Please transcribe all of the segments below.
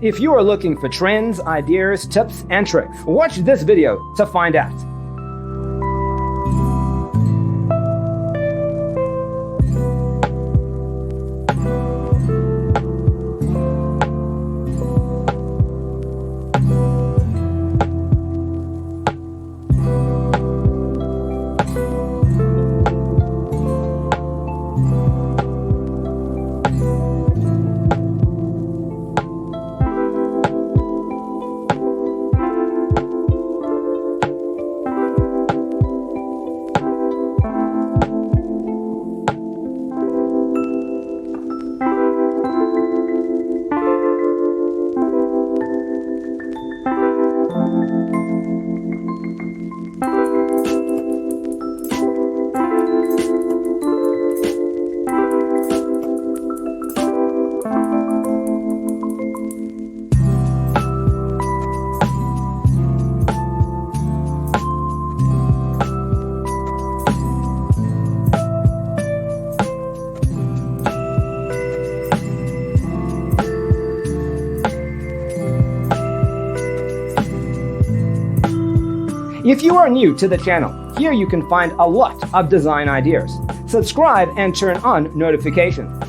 If you are looking for trends, ideas, tips, and tricks, watch this video to find out. If you are new to the channel, here you can find a lot of design ideas. Subscribe and turn on notifications.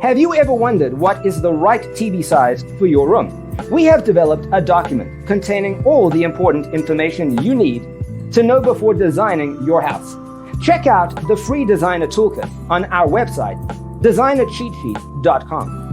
Have you ever wondered what is the right TV size for your room? We have developed a document containing all the important information you need to know before designing your house. Check out the free designer toolkit on our website, designercheatsheet.com.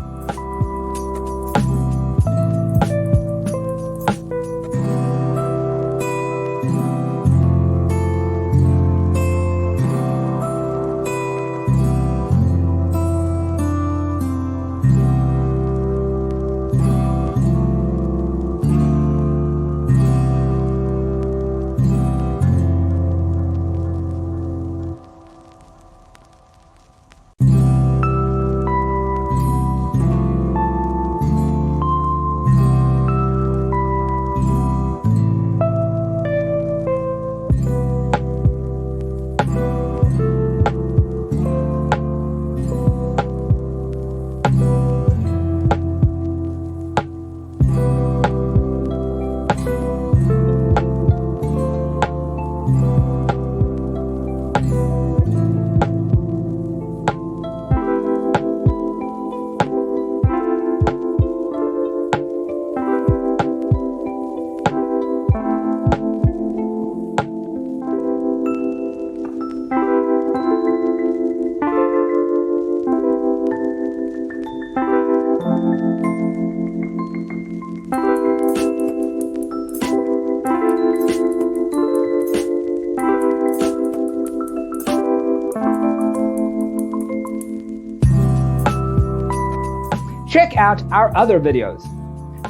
Check out our other videos.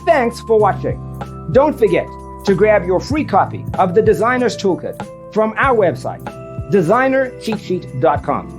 Thanks for watching. Don't forget to grab your free copy of the Designer's Toolkit from our website, designercheatsheet.com.